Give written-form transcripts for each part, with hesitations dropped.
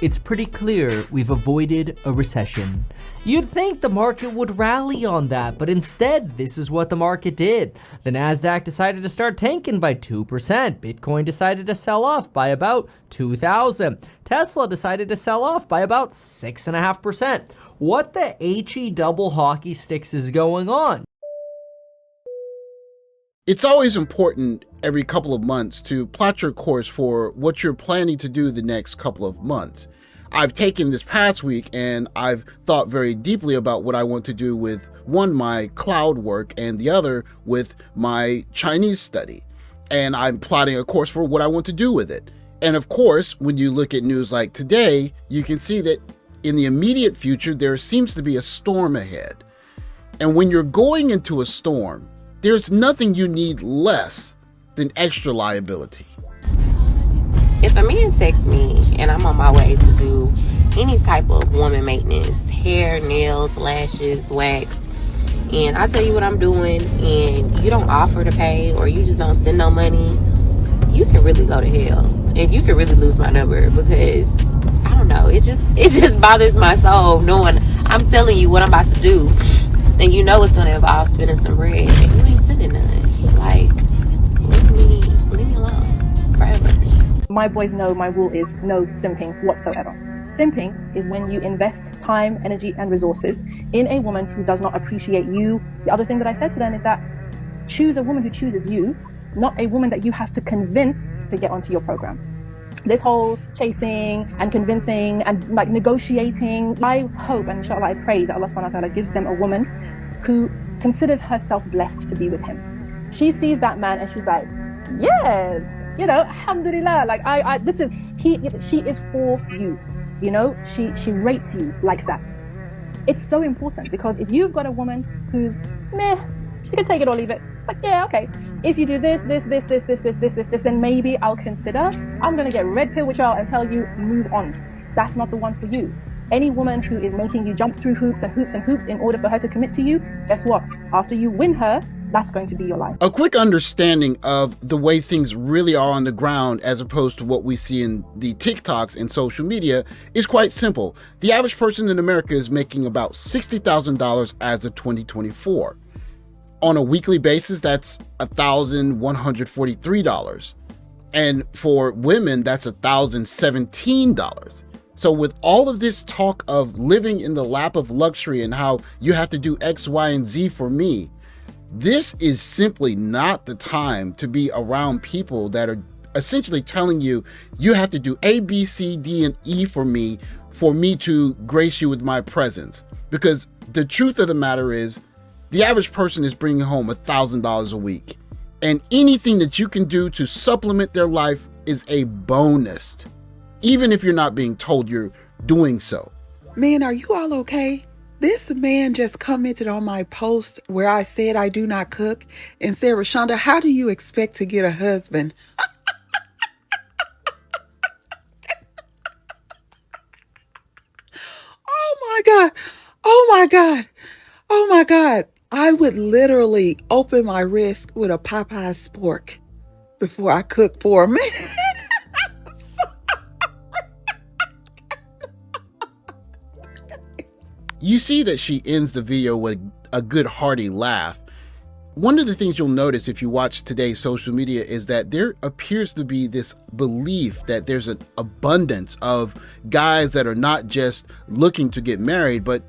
It's pretty clear we've avoided a recession. You'd think the market would rally on that, but instead, this is what the market did. The Nasdaq decided to start tanking by 2%. Bitcoin decided to sell off by about 2,000. Tesla decided to sell off by about 6.5%. What the HE double hockey sticks is going on? It's always important every couple of months to plot your course for what you're planning to do the next couple of months. I've taken this past week and I've thought very deeply about what I want to do with one, my cloud work, and the other with my Chinese study. And I'm plotting a course for what I want to do with it. And of course, when you look at news like today, you can see that in the immediate future, there seems to be a storm ahead. And when you're going into a storm, there's nothing you need less than extra liability. If a man texts me and I'm on my way to do any type of woman maintenance, hair, nails, lashes, wax, and I tell you what I'm doing and you don't offer to pay or you just don't send no money, you can really go to hell. And you can really lose my number because, I don't know, it just bothers my soul knowing I'm telling you what I'm about to do. And you know it's going to involve spending some bread. And you ain't sending nothing. Like, leave me alone. Forever. My boys know my rule is no simping whatsoever. Simping is when you invest time, energy, and resources in a woman who does not appreciate you. The other thing that I said to them is that choose a woman who chooses you, not a woman that you have to convince to get onto your program. This whole chasing and convincing and like negotiating, I hope and inshallah I pray that Allah subhanahu wa ta'ala gives them a woman who considers herself blessed to be with him. She sees that man and she's like, yes, you know, alhamdulillah, like she is for you, you know, she rates you like that. It's so important because if you've got a woman who's meh, she can take it or leave it, like, yeah, okay. If you do this, then maybe I'll consider. I'm going to get red pill with y'all and tell you, move on. That's not the one for you. Any woman who is making you jump through hoops and hoops and hoops in order for her to commit to you, guess what? After you win her, that's going to be your life. A quick understanding of the way things really are on the ground as opposed to what we see in the TikToks and social media is quite simple. The average person in America is making about $60,000 as of 2024. On a weekly basis, that's $1,143. And for women, that's $1,017. So with all of this talk of living in the lap of luxury and how you have to do X, Y, and Z for me, this is simply not the time to be around people that are essentially telling you, you have to do A, B, C, D, and E for me to grace you with my presence. Because the truth of the matter is, the average person is bringing home $1,000 a week. And anything that you can do to supplement their life is a bonus, even if you're not being told you're doing so. Man, are you all okay? This man just commented on my post where I said I do not cook and said, Rashonda, how do you expect to get a husband? Oh my God. Oh my God. Oh my God. I would literally open my wrist with a Popeye's spork before I cook for him. You see that she ends the video with a good hearty laugh. One of the things you'll notice if you watch today's social media is that there appears to be this belief that there's an abundance of guys that are not just looking to get married, but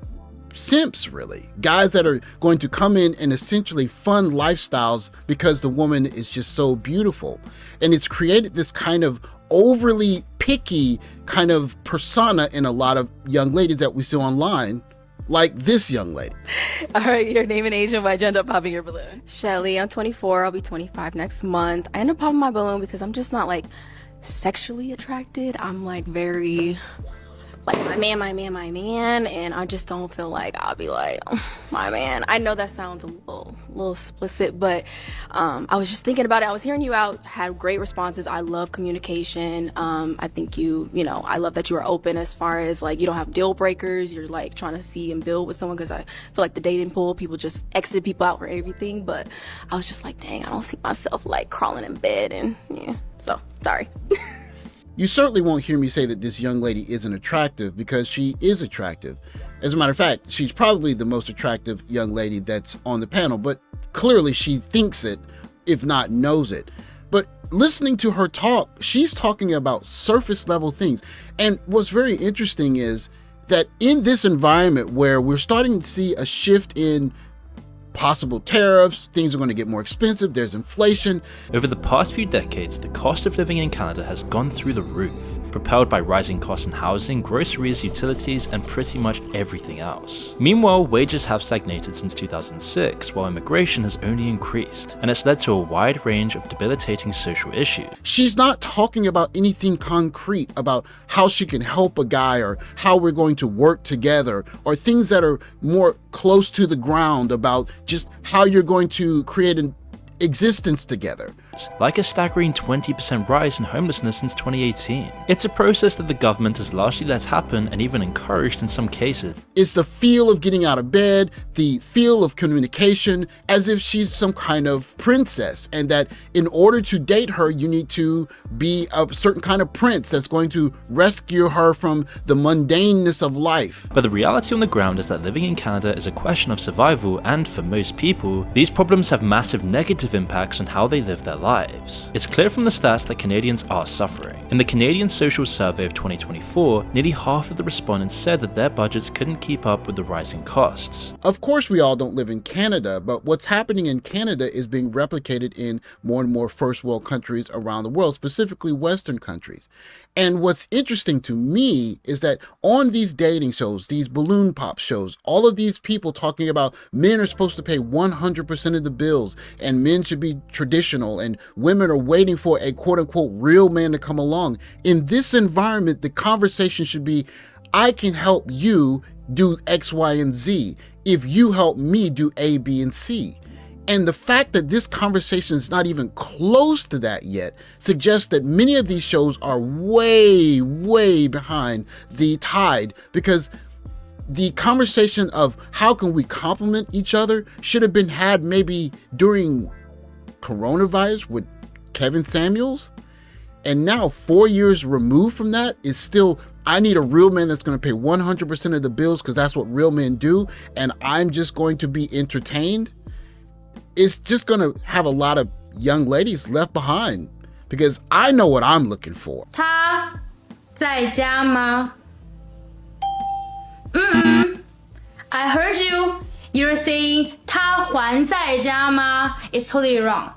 simps, really. Guys that are going to come in and essentially fund lifestyles because the woman is just so beautiful. And it's created this kind of overly picky kind of persona in a lot of young ladies that we see online, like this young lady. All right, your name and age and why'd you end up popping your balloon? Shelly, I'm 24. I'll be 25 next month. I ended up popping my balloon because I'm just not like sexually attracted. I'm like very like my man, and I just don't feel like I'll be like, oh, my man. I know that sounds a little explicit, but I was just thinking about it. I was hearing you out, had great responses. I love communication. I think I love that you are open as far as like you don't have deal breakers. You're like trying to see and build with someone, because I feel like the dating pool, people just exit people out for everything. But I was just like, dang, I don't see myself like crawling in bed, and yeah, so sorry. You certainly won't hear me say that this young lady isn't attractive, because she is attractive. As a matter of fact, she's probably the most attractive young lady that's on the panel, but clearly she thinks it, if not knows it. But listening to her talk, she's talking about surface level things. And what's very interesting is that in this environment where we're starting to see a shift in possible tariffs, things are going to get more expensive, there's inflation. Over the past few decades, the cost of living in Canada has gone through the roof, propelled by rising costs in housing, groceries, utilities, and pretty much everything else. Meanwhile, wages have stagnated since 2006, while immigration has only increased, and it's led to a wide range of debilitating social issues. She's not talking about anything concrete about how she can help a guy or how we're going to work together, or things that are more close to the ground about just how you're going to create an existence together. Like a staggering 20% rise in homelessness since 2018. It's a process that the government has largely let happen and even encouraged in some cases. It's the feel of getting out of bed, the feel of communication, as if she's some kind of princess, and that in order to date her, you need to be a certain kind of prince that's going to rescue her from the mundaneness of life. But the reality on the ground is that living in Canada is a question of survival, and for most people, these problems have massive negative impacts on how they live their lives. It's clear from the stats that Canadians are suffering. In the Canadian Social Survey of 2024, nearly half of the respondents said that their budgets couldn't keep up with the rising costs. Of course, we all don't live in Canada, but what's happening in Canada is being replicated in more and more first world countries around the world, specifically Western countries. And what's interesting to me is that on these dating shows, these balloon pop shows, all of these people talking about men are supposed to pay 100% of the bills and men should be traditional and women are waiting for a quote unquote real man to come along. In this environment, the conversation should be, I can help you do X, Y, and Z if you help me do A, B, and C. And the fact that this conversation is not even close to that yet suggests that many of these shows are way, way behind the tide, because the conversation of how can we complement each other should have been had maybe during coronavirus with Kevin Samuels. And now 4 years removed from that is still, I need a real man that's going to pay 100% of the bills because that's what real men do, and I'm just going to be entertained. It's just going to have a lot of young ladies left behind, because I know what I'm looking for. 他在家吗? I heard you. You're saying 他还在家吗? It's totally wrong.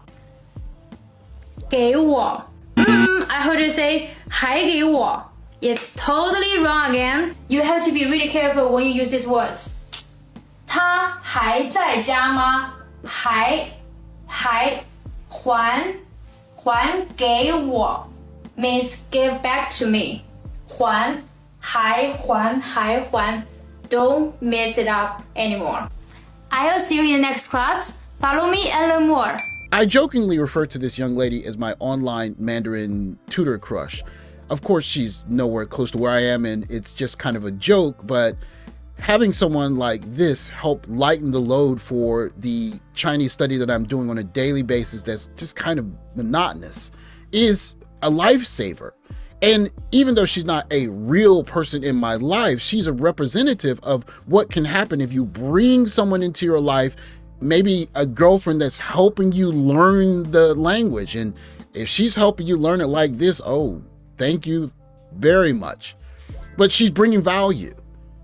给我. I heard you say 还给我. It's totally wrong again. You have to be really careful when you use these words. 他还在家吗? 还给我 means give back to me. 还 Don't mess it up anymore. I'll see you in the next class. Follow me and learn more. I jokingly refer to this young lady as my online Mandarin tutor crush. Of course, she's nowhere close to where I am, and it's just kind of a joke, but having someone like this help lighten the load for the Chinese study that I'm doing on a daily basis that's just kind of monotonous is a lifesaver. And even though she's not a real person in my life, she's a representative of what can happen if you bring someone into your life, maybe a girlfriend that's helping you learn the language. And if she's helping you learn it like this, oh, thank you very much. But she's bringing value.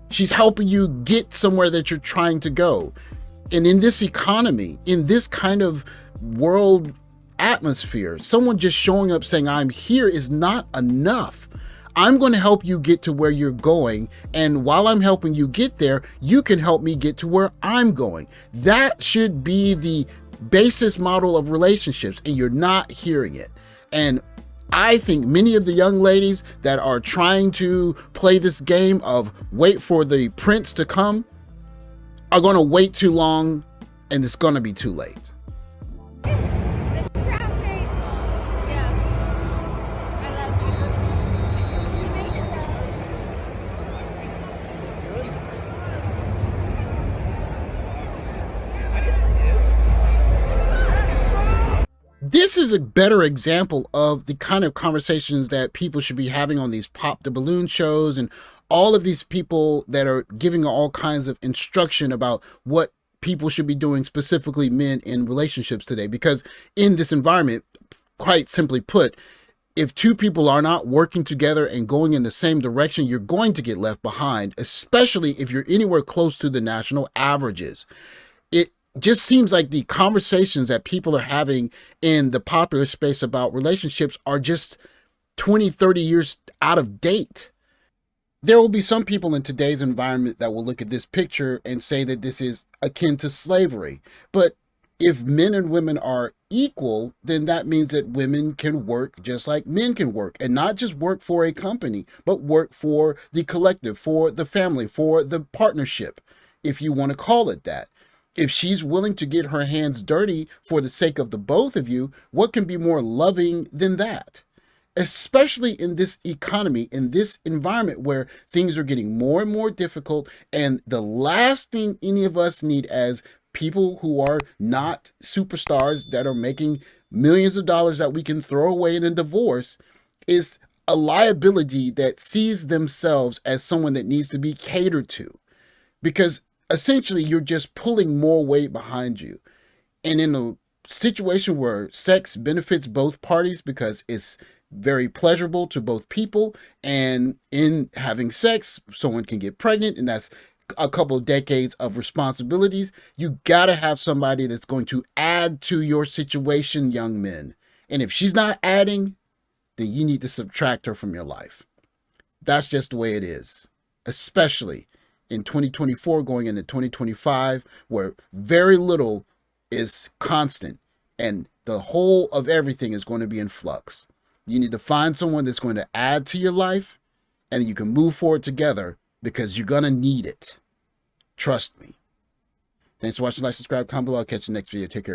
She's helping you get somewhere that you're trying to go. And in this economy, in this kind of world atmosphere, someone just showing up saying, I'm here is not enough. I'm going to help you get to where you're going. And while I'm helping you get there, you can help me get to where I'm going. That should be the basis model of relationships, and you're not hearing it. And I think many of the young ladies that are trying to play this game of wait for the prince to come are going to wait too long, and it's going to be too late. this is a better example of the kind of conversations that people should be having on these Pop the Balloon shows and all of these people that are giving all kinds of instruction about what people should be doing, specifically men in relationships today. Because in this environment, quite simply put, if two people are not working together and going in the same direction, you're going to get left behind, especially if you're anywhere close to the national averages. It just seems like the conversations that people are having in the popular space about relationships are just 20, 30 years out of date. There will be some people in today's environment that will look at this picture and say that this is akin to slavery. But if men and women are equal, then that means that women can work just like men can work, and not just work for a company, but work for the collective, for the family, for the partnership, if you want to call it that. If she's willing to get her hands dirty for the sake of the both of you, what can be more loving than that? Especially in this economy, in this environment where things are getting more and more difficult. And the last thing any of us need as people who are not superstars that are making millions of dollars that we can throw away in a divorce is a liability that sees themselves as someone that needs to be catered to. Because essentially, you're just pulling more weight behind you. And in a situation where sex benefits both parties because it's very pleasurable to both people, and in having sex, someone can get pregnant, and that's a couple of decades of responsibilities, you gotta have somebody that's going to add to your situation, young men. And if she's not adding, then you need to subtract her from your life. That's just the way it is, especially in 2024 going into 2025, where very little is constant and the whole of everything is going to be in flux. You need to find someone that's going to add to your life, and you can move forward together because you're going to need it. Trust me. Thanks for watching. Like, subscribe, comment below. I'll catch you next video. Take care.